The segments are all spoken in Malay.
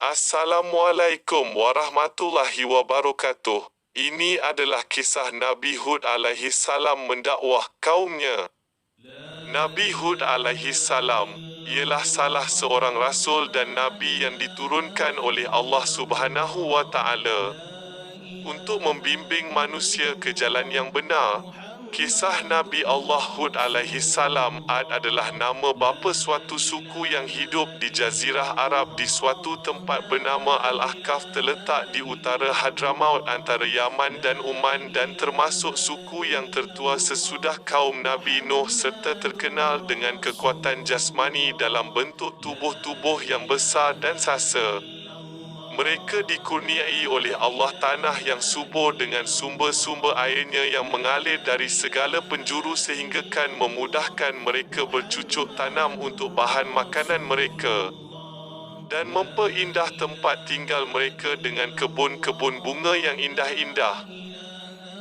Assalamualaikum warahmatullahi wabarakatuh. Ini adalah kisah Nabi Hud alaihi salam mendakwah kaumnya. Nabi Hud alaihi salam ialah salah seorang rasul dan nabi yang diturunkan oleh Allah Subhanahu wa taala untuk membimbing manusia ke jalan yang benar. Kisah Nabi Allah Hud alaihi salam adalah nama bapa suatu suku yang hidup di Jazirah Arab di suatu tempat bernama Al-Ahqaf terletak di utara Hadramaut antara Yaman dan Oman dan termasuk suku yang tertua sesudah kaum Nabi Nuh serta terkenal dengan kekuatan jasmani dalam bentuk tubuh-tubuh yang besar dan sasa. Mereka dikurniai oleh Allah tanah yang subur dengan sumber-sumber airnya yang mengalir dari segala penjuru sehinggakan memudahkan mereka bercucuk tanam untuk bahan makanan mereka dan memperindah tempat tinggal mereka dengan kebun-kebun bunga yang indah-indah.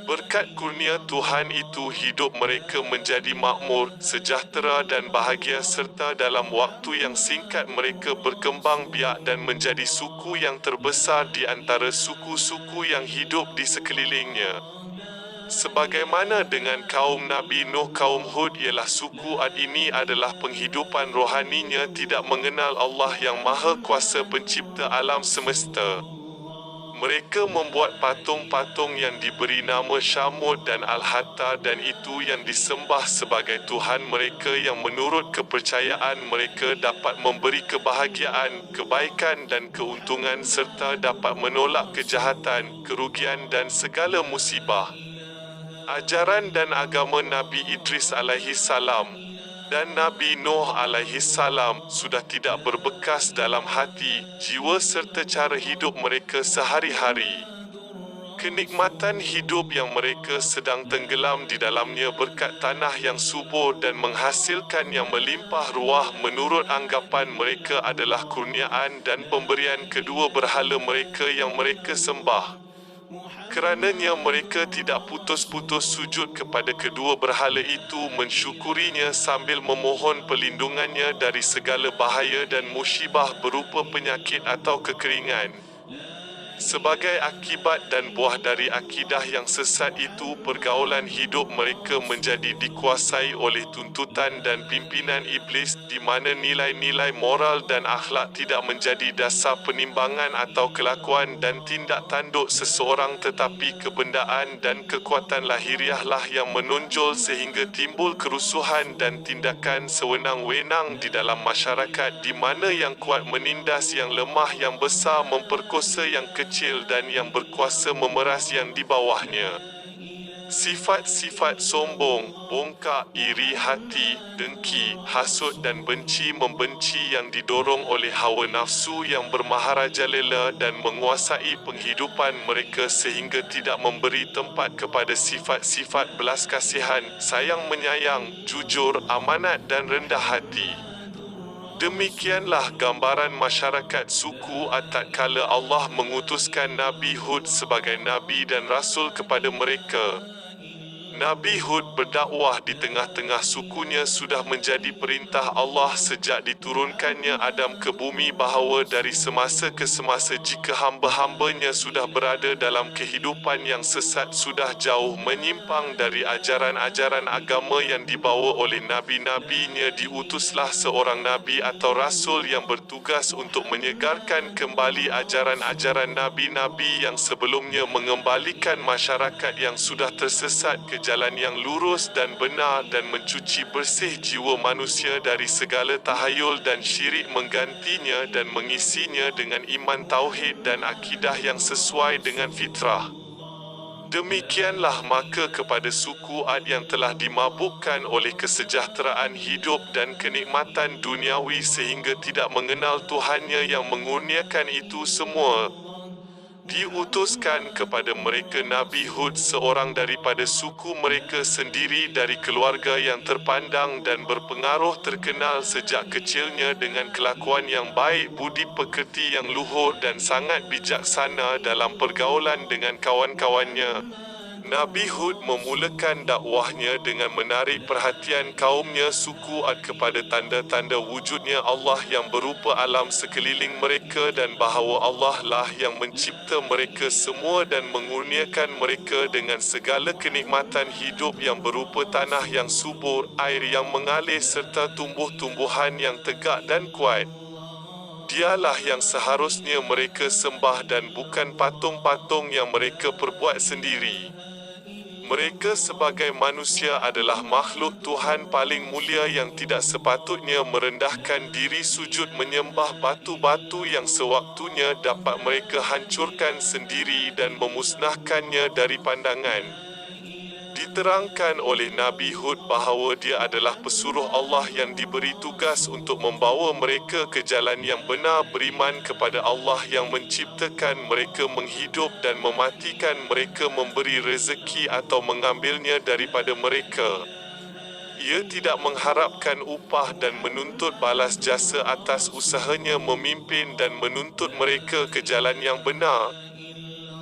Berkat kurnia Tuhan itu hidup mereka menjadi makmur, sejahtera dan bahagia serta dalam waktu yang singkat mereka berkembang biak dan menjadi suku yang terbesar di antara suku-suku yang hidup di sekelilingnya. Sebagaimana dengan kaum Nabi Nuh, kaum Hud ialah suku Ad ini adalah penghidupan rohaninya tidak mengenal Allah yang Maha Kuasa Pencipta alam semesta. Mereka membuat patung-patung yang diberi nama Syamud dan Al-Hatta dan itu yang disembah sebagai Tuhan mereka yang menurut kepercayaan mereka dapat memberi kebahagiaan, kebaikan dan keuntungan serta dapat menolak kejahatan, kerugian dan segala musibah. Ajaran dan agama Nabi Idris alaihi salam dan Nabi Nuh alaihi salam sudah tidak berbekas dalam hati, jiwa serta cara hidup mereka sehari-hari. Kenikmatan hidup yang mereka sedang tenggelam di dalamnya berkat tanah yang subur dan menghasilkan yang melimpah ruah menurut anggapan mereka adalah kurniaan dan pemberian kedua berhala mereka yang mereka sembah. Kerananya mereka tidak putus-putus sujud kepada kedua berhala itu, mensyukurinya sambil memohon perlindungannya dari segala bahaya dan musibah berupa penyakit atau kekeringan. Sebagai akibat dan buah dari akidah yang sesat itu, pergaulan hidup mereka menjadi dikuasai oleh tuntutan dan pimpinan iblis di mana nilai-nilai moral dan akhlak tidak menjadi dasar penimbangan atau kelakuan dan tindak tanduk seseorang tetapi kebendaan dan kekuatan lahiriahlah yang menonjol sehingga timbul kerusuhan dan tindakan sewenang-wenang di dalam masyarakat di mana yang kuat menindas yang lemah, yang besar memperkosa yang kecil dan yang berkuasa memeras yang di bawahnya. Sifat-sifat sombong, bongkak, iri hati, dengki, hasut dan membenci yang didorong oleh hawa nafsu yang bermaharajalela dan menguasai penghidupan mereka sehingga tidak memberi tempat kepada sifat-sifat belas kasihan, sayang menyayang, jujur, amanat dan rendah hati. Demikianlah gambaran masyarakat suku Ad tatkala Allah mengutuskan Nabi Hud sebagai Nabi dan Rasul kepada mereka. Nabi Hud berdakwah di tengah-tengah sukunya sudah menjadi perintah Allah sejak diturunkannya Adam ke bumi bahawa dari semasa ke semasa jika hamba-hambanya sudah berada dalam kehidupan yang sesat sudah jauh menyimpang dari ajaran-ajaran agama yang dibawa oleh nabi-nabinya, diutuslah seorang nabi atau rasul yang bertugas untuk menyegarkan kembali ajaran-ajaran nabi-nabi yang sebelumnya, mengembalikan masyarakat yang sudah tersesat ke jalan yang lurus dan benar dan mencuci bersih jiwa manusia dari segala tahayul dan syirik, menggantinya dan mengisinya dengan iman tauhid dan akidah yang sesuai dengan fitrah. Demikianlah maka kepada suku Ad yang telah dimabukkan oleh kesejahteraan hidup dan kenikmatan duniawi sehingga tidak mengenal Tuhannya yang mengurniakan itu semua, diutuskan kepada mereka Nabi Hud, seorang daripada suku mereka sendiri dari keluarga yang terpandang dan berpengaruh, terkenal sejak kecilnya dengan kelakuan yang baik, budi pekerti yang luhur dan sangat bijaksana dalam pergaulan dengan kawan-kawannya. Nabi Hud memulakan dakwahnya dengan menarik perhatian kaumnya suku Ad kepada tanda-tanda wujudnya Allah yang berupa alam sekeliling mereka dan bahawa Allah lah yang mencipta mereka semua dan mengurniakan mereka dengan segala kenikmatan hidup yang berupa tanah yang subur, air yang mengalir serta tumbuh-tumbuhan yang tegak dan kuat. Dialah yang seharusnya mereka sembah dan bukan patung-patung yang mereka perbuat sendiri. Mereka sebagai manusia adalah makhluk Tuhan paling mulia yang tidak sepatutnya merendahkan diri sujud menyembah batu-batu yang sewaktunya dapat mereka hancurkan sendiri dan memusnahkannya dari pandangan. Diterangkan oleh Nabi Hud bahawa dia adalah pesuruh Allah yang diberi tugas untuk membawa mereka ke jalan yang benar, beriman kepada Allah yang menciptakan mereka, menghidup dan mematikan mereka, memberi rezeki atau mengambilnya daripada mereka. Ia tidak mengharapkan upah dan menuntut balas jasa atas usahanya memimpin dan menuntut mereka ke jalan yang benar.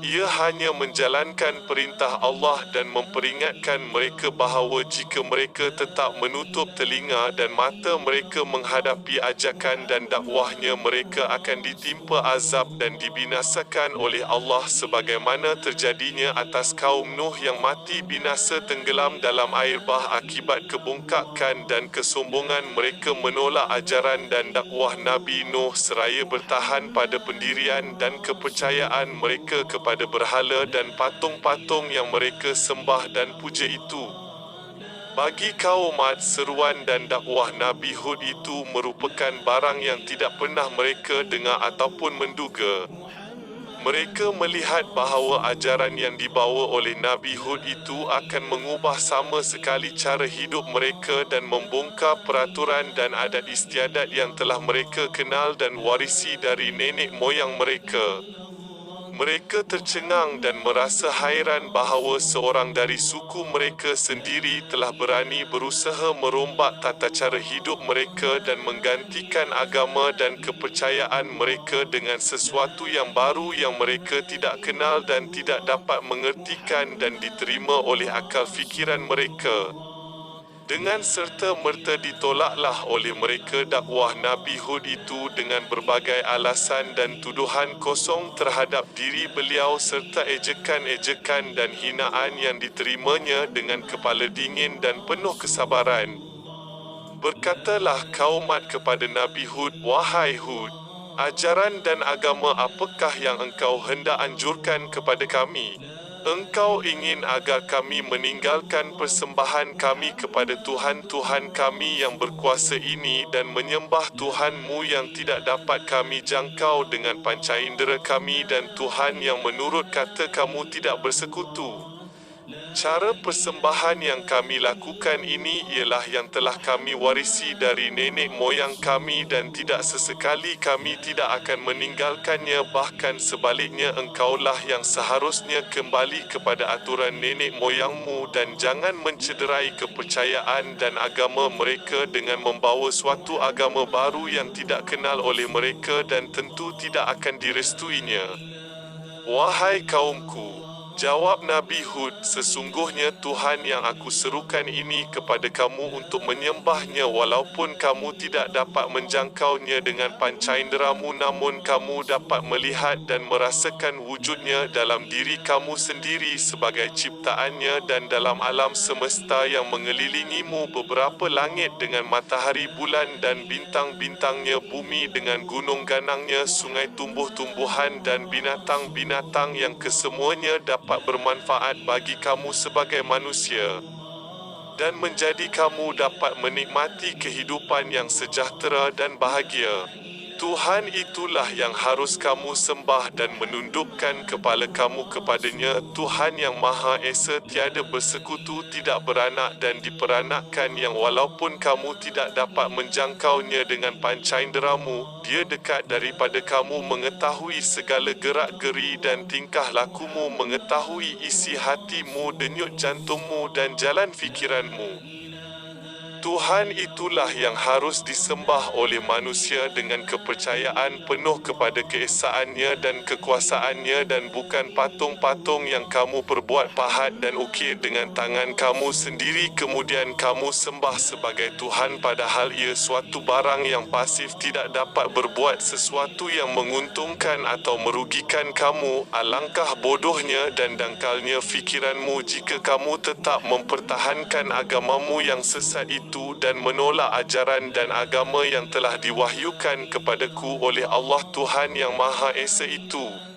Ia hanya menjalankan perintah Allah dan memperingatkan mereka bahawa jika mereka tetap menutup telinga dan mata mereka menghadapi ajakan dan dakwahnya, mereka akan ditimpa azab dan dibinasakan oleh Allah sebagaimana terjadinya atas kaum Nuh yang mati binasa tenggelam dalam air bah akibat kebongkakan dan kesombongan mereka menolak ajaran dan dakwah Nabi Nuh seraya bertahan pada pendirian dan kepercayaan mereka kepada berhala dan patung-patung yang mereka sembah dan puja itu. Bagi kaum Ad, seruan dan dakwah Nabi Hud itu merupakan barang yang tidak pernah mereka dengar ataupun menduga. Mereka melihat bahawa ajaran yang dibawa oleh Nabi Hud itu akan mengubah sama sekali cara hidup mereka dan membongkar peraturan dan adat istiadat yang telah mereka kenal dan warisi dari nenek moyang mereka. Mereka tercengang dan merasa hairan bahawa seorang dari suku mereka sendiri telah berani berusaha merombak tata cara hidup mereka dan menggantikan agama dan kepercayaan mereka dengan sesuatu yang baru yang mereka tidak kenal dan tidak dapat mengertikan dan diterima oleh akal fikiran mereka. Dengan serta-merta ditolaklah oleh mereka dakwah Nabi Hud itu dengan berbagai alasan dan tuduhan kosong terhadap diri beliau serta ejekan-ejekan dan hinaan yang diterimanya dengan kepala dingin dan penuh kesabaran. Berkatalah kaum Ad kepada Nabi Hud, "Wahai Hud, ajaran dan agama apakah yang engkau hendak anjurkan kepada kami? Engkau ingin agar kami meninggalkan persembahan kami kepada Tuhan-Tuhan kami yang berkuasa ini dan menyembah Tuhan-Mu yang tidak dapat kami jangkau dengan panca indera kami dan Tuhan yang menurut kata kamu tidak bersekutu? Cara persembahan yang kami lakukan ini ialah yang telah kami warisi dari nenek moyang kami dan tidak sesekali kami tidak akan meninggalkannya, bahkan sebaliknya engkaulah yang seharusnya kembali kepada aturan nenek moyangmu dan jangan mencederai kepercayaan dan agama mereka dengan membawa suatu agama baru yang tidak kenal oleh mereka dan tentu tidak akan direstuinya. Wahai kaumku," jawab Nabi Hud, "sesungguhnya Tuhan yang aku serukan ini kepada kamu untuk menyembahnya walaupun kamu tidak dapat menjangkaunya dengan panca inderamu, namun kamu dapat melihat dan merasakan wujudnya dalam diri kamu sendiri sebagai ciptaannya dan dalam alam semesta yang mengelilingimu, beberapa langit dengan matahari, bulan dan bintang-bintangnya, bumi dengan gunung ganangnya, sungai, tumbuh-tumbuhan dan binatang-binatang yang kesemuanya dapat bermanfaat bagi kamu sebagai manusia dan menjadi kamu dapat menikmati kehidupan yang sejahtera dan bahagia. Tuhan itulah yang harus kamu sembah dan menundukkan kepala kamu kepadanya, Tuhan yang Maha Esa, tiada bersekutu, tidak beranak dan diperanakkan, yang walaupun kamu tidak dapat menjangkaunya dengan panca inderamu, dia dekat daripada kamu, mengetahui segala gerak-geri dan tingkah lakumu, mengetahui isi hatimu, denyut jantungmu dan jalan fikiranmu. Tuhan itulah yang harus disembah oleh manusia dengan kepercayaan penuh kepada keesaannya dan kekuasaannya dan bukan patung-patung yang kamu perbuat pahat dan ukir dengan tangan kamu sendiri kemudian kamu sembah sebagai Tuhan padahal ia suatu barang yang pasif tidak dapat berbuat sesuatu yang menguntungkan atau merugikan kamu. Alangkah bodohnya dan dangkalnya fikiranmu jika kamu tetap mempertahankan agamamu yang sesat itu dan menolak ajaran dan agama yang telah diwahyukan kepadaku oleh Allah Tuhan yang Maha Esa itu.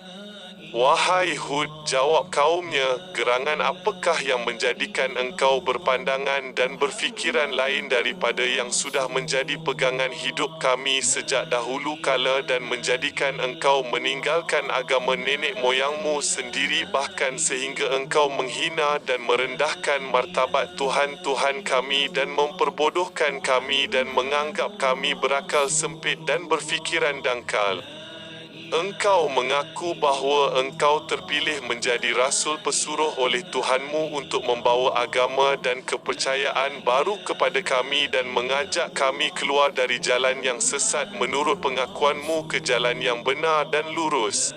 Wahai Hud, jawab kaumnya, gerangan apakah yang menjadikan engkau berpandangan dan berfikiran lain daripada yang sudah menjadi pegangan hidup kami sejak dahulu kala dan menjadikan engkau meninggalkan agama nenek moyangmu sendiri bahkan sehingga engkau menghina dan merendahkan martabat Tuhan-Tuhan kami dan memperbodohkan kami dan menganggap kami berakal sempit dan berfikiran dangkal. Engkau mengaku bahawa engkau terpilih menjadi rasul pesuruh oleh Tuhanmu untuk membawa agama dan kepercayaan baru kepada kami dan mengajak kami keluar dari jalan yang sesat menurut pengakuanmu ke jalan yang benar dan lurus.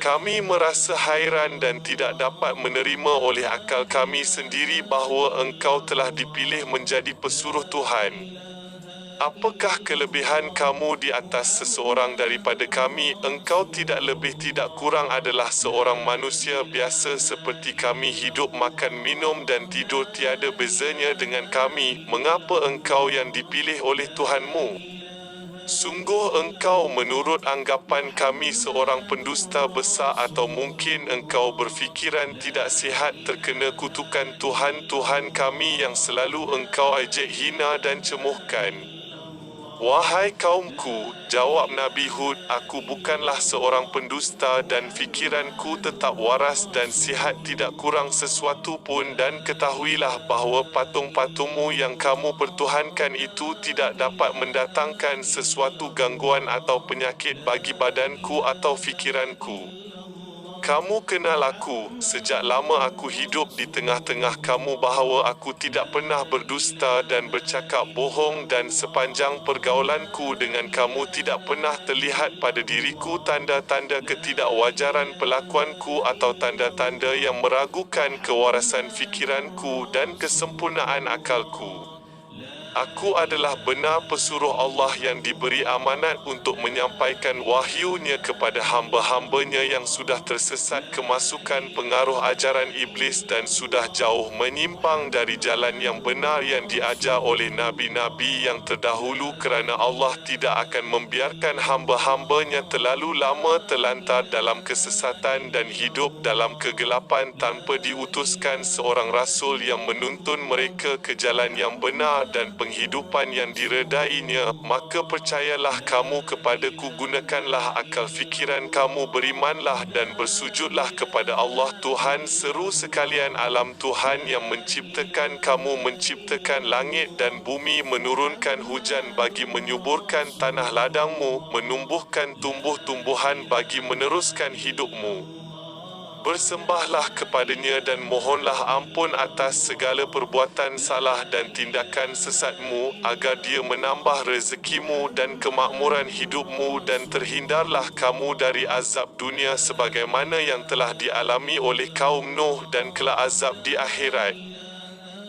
Kami merasa hairan dan tidak dapat menerima oleh akal kami sendiri bahawa engkau telah dipilih menjadi pesuruh Tuhan. Apakah kelebihan kamu di atas seseorang daripada kami? Engkau tidak lebih tidak kurang adalah seorang manusia biasa seperti kami hidup, makan, minum dan tidur tiada bezanya dengan kami. Mengapa engkau yang dipilih oleh Tuhanmu? Sungguh engkau menurut anggapan kami seorang pendusta besar atau mungkin engkau berfikiran tidak sihat terkena kutukan Tuhan-Tuhan kami yang selalu engkau ejek, hina dan cemuhkan. Wahai kaumku, jawab Nabi Hud, aku bukanlah seorang pendusta dan fikiranku tetap waras dan sihat tidak kurang sesuatu pun dan ketahuilah bahawa patung-patungmu yang kamu pertuhankan itu tidak dapat mendatangkan sesuatu gangguan atau penyakit bagi badanku atau fikiranku. Kamu kenal aku, sejak lama aku hidup di tengah-tengah kamu bahawa aku tidak pernah berdusta dan bercakap bohong dan sepanjang pergaulanku dengan kamu tidak pernah terlihat pada diriku tanda-tanda ketidakwajaran pelakuanku atau tanda-tanda yang meragukan kewarasan fikiranku dan kesempurnaan akalku. Aku adalah benar pesuruh Allah yang diberi amanat untuk menyampaikan wahyu-Nya kepada hamba-hambanya yang sudah tersesat kemasukan pengaruh ajaran iblis dan sudah jauh menyimpang dari jalan yang benar yang diajar oleh nabi-nabi yang terdahulu kerana Allah tidak akan membiarkan hamba-hambanya terlalu lama terlantar dalam kesesatan dan hidup dalam kegelapan tanpa diutuskan seorang rasul yang menuntun mereka ke jalan yang benar dan penghidupan yang diredainya. Maka percayalah kamu kepadaku, gunakanlah akal fikiran kamu, berimanlah dan bersujudlah kepada Allah Tuhan seru sekalian alam Tuhan yang menciptakan kamu, menciptakan langit dan bumi, menurunkan hujan bagi menyuburkan tanah ladangmu, menumbuhkan tumbuh-tumbuhan bagi meneruskan hidupmu. Bersembahlah kepadanya dan mohonlah ampun atas segala perbuatan salah dan tindakan sesatmu agar dia menambah rezekimu dan kemakmuran hidupmu dan terhindarlah kamu dari azab dunia sebagaimana yang telah dialami oleh kaum Nuh dan kelak azab di akhirat.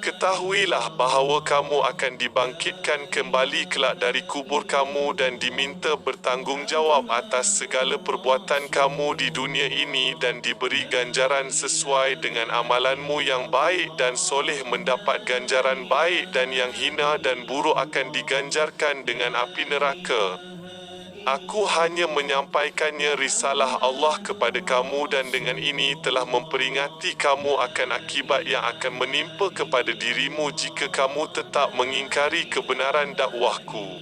Ketahuilah bahawa kamu akan dibangkitkan kembali kelak dari kubur kamu dan diminta bertanggungjawab atas segala perbuatan kamu di dunia ini dan diberi ganjaran sesuai dengan amalanmu yang baik dan soleh mendapat ganjaran baik dan yang hina dan buruk akan diganjarkan dengan api neraka. Aku hanya menyampaikannya risalah Allah kepada kamu dan dengan ini telah memperingati kamu akan akibat yang akan menimpa kepada dirimu jika kamu tetap mengingkari kebenaran dakwahku.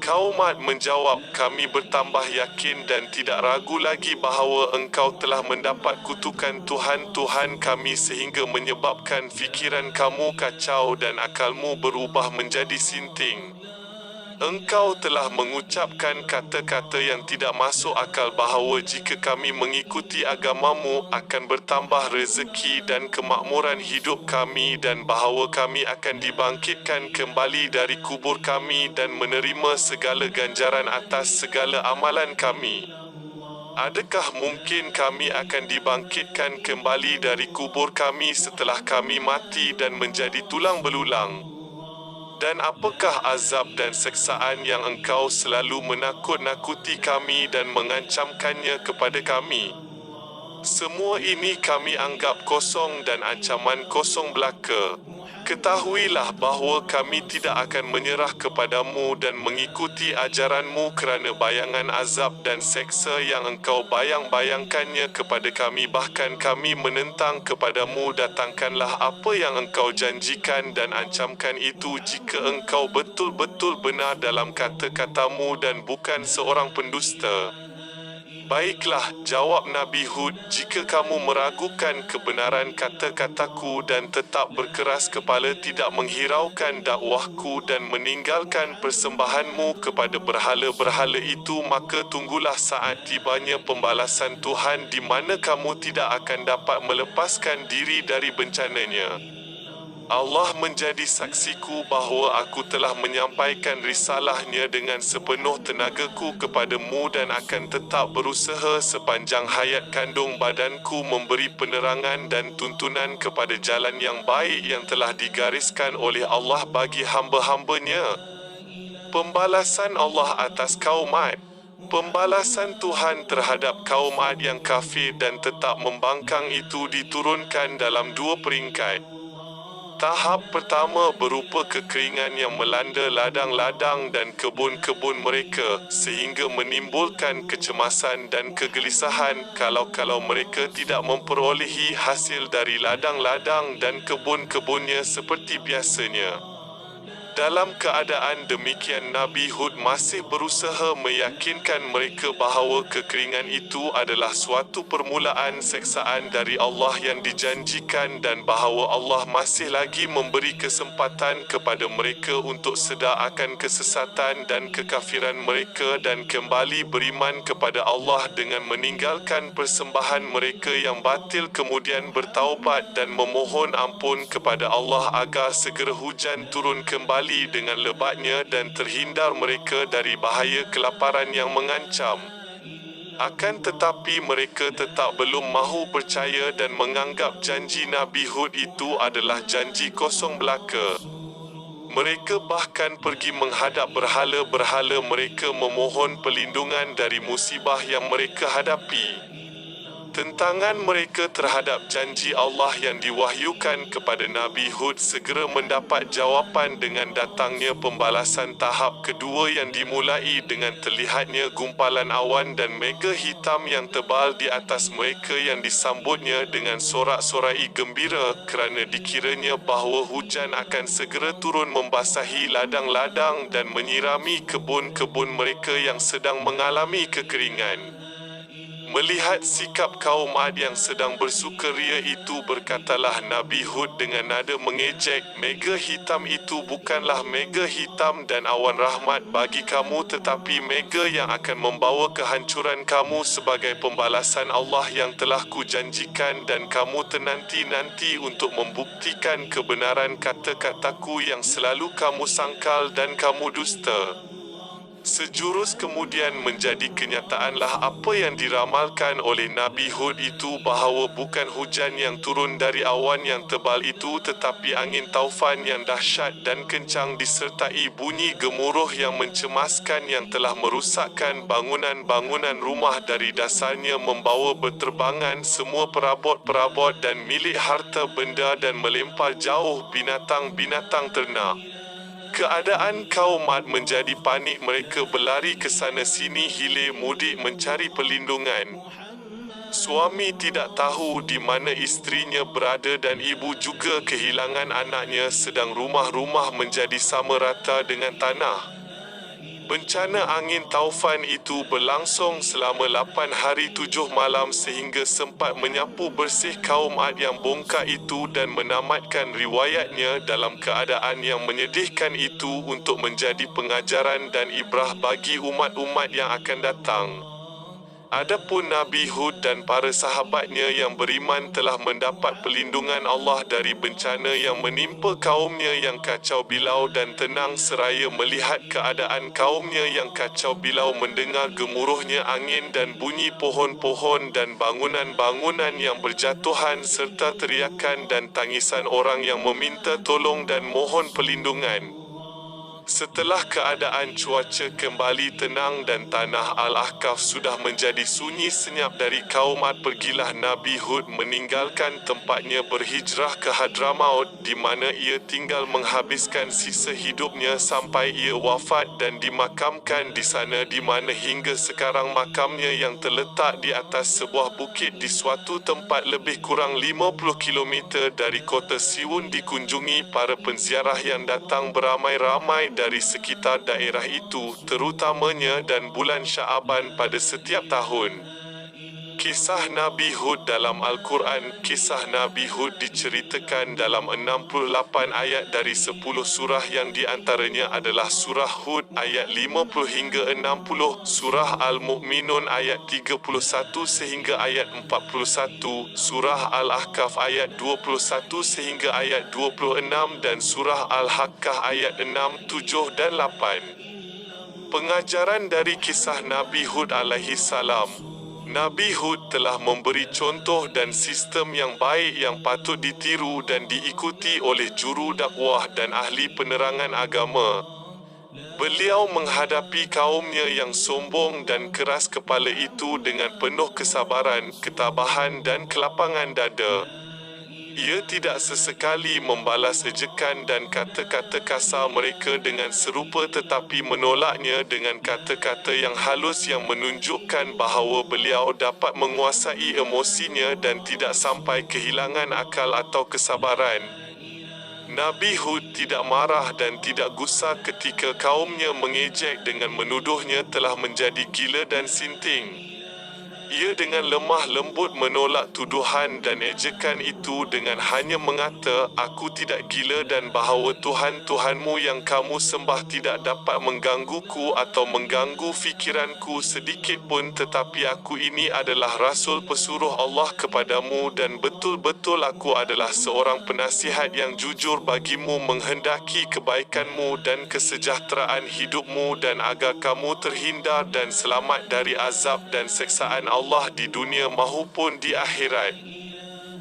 Kaum Ad menjawab, kami bertambah yakin dan tidak ragu lagi bahawa engkau telah mendapat kutukan Tuhan-Tuhan kami sehingga menyebabkan fikiran kamu kacau dan akalmu berubah menjadi sinting. Engkau telah mengucapkan kata-kata yang tidak masuk akal bahawa jika kami mengikuti agamamu akan bertambah rezeki dan kemakmuran hidup kami dan bahawa kami akan dibangkitkan kembali dari kubur kami dan menerima segala ganjaran atas segala amalan kami. Adakah mungkin kami akan dibangkitkan kembali dari kubur kami setelah kami mati dan menjadi tulang belulang? Dan apakah azab dan seksaan yang engkau selalu menakut-nakuti kami dan mengancamkannya kepada kami? Semua ini kami anggap kosong dan ancaman kosong belaka. Ketahuilah bahawa kami tidak akan menyerah kepadamu dan mengikuti ajaranmu kerana bayangan azab dan seksa yang engkau bayang-bayangkannya kepada kami. Bahkan kami menentang kepadamu, datangkanlah apa yang engkau janjikan dan ancamkan itu jika engkau betul-betul benar dalam kata-katamu dan bukan seorang pendusta. Baiklah, jawab Nabi Hud, jika kamu meragukan kebenaran kata-kataku dan tetap berkeras kepala tidak menghiraukan dakwahku dan meninggalkan persembahanmu kepada berhala-berhala itu, maka tunggulah saat tibanya pembalasan Tuhan di mana kamu tidak akan dapat melepaskan diri dari bencananya. Allah menjadi saksiku bahawa aku telah menyampaikan risalahnya dengan sepenuh tenagaku kepadamu dan akan tetap berusaha sepanjang hayat kandung badanku memberi penerangan dan tuntunan kepada jalan yang baik yang telah digariskan oleh Allah bagi hamba-hambanya. Pembalasan Allah atas kaum Ad. Pembalasan Tuhan terhadap kaum Ad yang kafir dan tetap membangkang itu diturunkan dalam dua peringkat. Tahap pertama berupa kekeringan yang melanda ladang-ladang dan kebun-kebun mereka sehingga menimbulkan kecemasan dan kegelisahan kalau mereka tidak memperolehi hasil dari ladang-ladang dan kebun-kebunnya seperti biasanya. Dalam keadaan demikian, Nabi Hud masih berusaha meyakinkan mereka bahawa kekeringan itu adalah suatu permulaan seksaan dari Allah yang dijanjikan dan bahawa Allah masih lagi memberi kesempatan kepada mereka untuk sedar akan kesesatan dan kekafiran mereka dan kembali beriman kepada Allah dengan meninggalkan persembahan mereka yang batil, kemudian bertaubat dan memohon ampun kepada Allah agar segera hujan turun kembali dengan lebatnya dan terhindar mereka dari bahaya kelaparan yang mengancam. Akan tetapi mereka tetap belum mahu percaya dan menganggap janji Nabi Hud itu adalah janji kosong belaka. Mereka bahkan pergi menghadap berhala-berhala mereka memohon perlindungan dari musibah yang mereka hadapi. Tentangan mereka terhadap janji Allah yang diwahyukan kepada Nabi Hud segera mendapat jawapan dengan datangnya pembalasan tahap kedua yang dimulai dengan terlihatnya gumpalan awan dan mega hitam yang tebal di atas mereka yang disambutnya dengan sorak-sorai gembira kerana dikiranya bahawa hujan akan segera turun membasahi ladang-ladang dan menyirami kebun-kebun mereka yang sedang mengalami kekeringan. Melihat sikap kaum Ad yang sedang bersukaria itu, berkatalah Nabi Hud dengan nada mengejek, mega hitam itu bukanlah mega hitam dan awan rahmat bagi kamu, tetapi mega yang akan membawa kehancuran kamu sebagai pembalasan Allah yang telah kujanjikan, dan kamu tenanti-nanti untuk membuktikan kebenaran kata-kataku yang selalu kamu sangkal dan kamu dusta. Sejurus kemudian menjadi kenyataanlah apa yang diramalkan oleh Nabi Hud itu, bahawa bukan hujan yang turun dari awan yang tebal itu tetapi angin taufan yang dahsyat dan kencang disertai bunyi gemuruh yang mencemaskan yang telah merusakkan bangunan-bangunan rumah dari dasarnya, membawa berterbangan semua perabot-perabot dan milik harta benda dan melempar jauh binatang-binatang ternak. Keadaan kaum Ad menjadi panik, mereka berlari ke sana sini hilir mudik mencari perlindungan. Suami tidak tahu di mana isterinya berada dan ibu juga kehilangan anaknya, sedang rumah-rumah menjadi sama rata dengan tanah. Bencana angin taufan itu berlangsung selama 8 hari 7 malam sehingga sempat menyapu bersih kaum Ad yang bongkar itu dan menamatkan riwayatnya dalam keadaan yang menyedihkan itu untuk menjadi pengajaran dan ibrah bagi umat-umat yang akan datang. Adapun Nabi Hud dan para sahabatnya yang beriman telah mendapat perlindungan Allah dari bencana yang menimpa kaumnya yang kacau bilau dan tenang seraya melihat keadaan kaumnya yang kacau bilau mendengar gemuruhnya angin dan bunyi pohon-pohon dan bangunan-bangunan yang berjatuhan serta teriakan dan tangisan orang yang meminta tolong dan mohon perlindungan. Setelah keadaan cuaca kembali tenang dan tanah Al-Ahqaf sudah menjadi sunyi senyap dari kaum Ad, pergilah Nabi Hud meninggalkan tempatnya berhijrah ke Hadramaut di mana ia tinggal menghabiskan sisa hidupnya sampai ia wafat dan dimakamkan di sana di mana hingga sekarang makamnya yang terletak di atas sebuah bukit di suatu tempat lebih kurang 50 km dari kota Siwun dikunjungi para penziarah yang datang beramai-ramai dari sekitar daerah itu, terutamanya dan bulan Syaaban pada setiap tahun. Kisah Nabi Hud dalam Al-Quran. Kisah Nabi Hud diceritakan dalam 68 ayat dari 10 surah yang diantaranya adalah Surah Hud ayat 50 hingga 60, Surah Al-Mu'minun ayat 31 sehingga ayat 41, Surah Al-Ahqaf ayat 21 sehingga ayat 26 dan Surah Al-Haqqah ayat 6, 7 dan 8. Pengajaran dari kisah Nabi Hud alaihi salam. Nabi Hud telah memberi contoh dan sistem yang baik yang patut ditiru dan diikuti oleh juru dakwah dan ahli penerangan agama. Beliau menghadapi kaumnya yang sombong dan keras kepala itu dengan penuh kesabaran, ketabahan dan kelapangan dada. Ia tidak sesekali membalas ejekan dan kata-kata kasar mereka dengan serupa tetapi menolaknya dengan kata-kata yang halus yang menunjukkan bahawa beliau dapat menguasai emosinya dan tidak sampai kehilangan akal atau kesabaran. Nabi Hud tidak marah dan tidak gusar ketika kaumnya mengejek dengan menuduhnya telah menjadi gila dan sinting. Ia dengan lemah lembut menolak tuduhan dan ejekan itu dengan hanya mengata, "Aku tidak gila dan bahawa Tuhan-Tuhanmu yang kamu sembah tidak dapat menggangguku atau mengganggu fikiranku sedikit pun, tetapi aku ini adalah Rasul pesuruh Allah kepadamu dan betul-betul aku adalah seorang penasihat yang jujur bagimu menghendaki kebaikanmu dan kesejahteraan hidupmu dan agar kamu terhindar dan selamat dari azab dan seksaan Allah di dunia maupun di akhirat."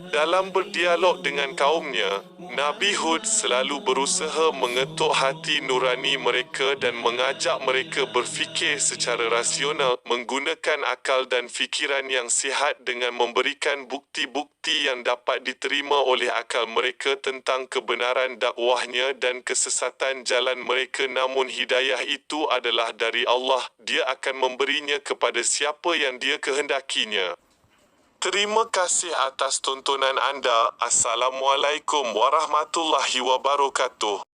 Dalam berdialog dengan kaumnya, Nabi Hud selalu berusaha mengetuk hati nurani mereka dan mengajak mereka berfikir secara rasional, menggunakan akal dan fikiran yang sihat dengan memberikan bukti-bukti yang dapat diterima oleh akal mereka tentang kebenaran dakwahnya dan kesesatan jalan mereka. Namun hidayah itu adalah dari Allah, Dia akan memberinya kepada siapa yang Dia kehendakinya. Terima kasih atas tontonan anda. Assalamualaikum warahmatullahi wabarakatuh.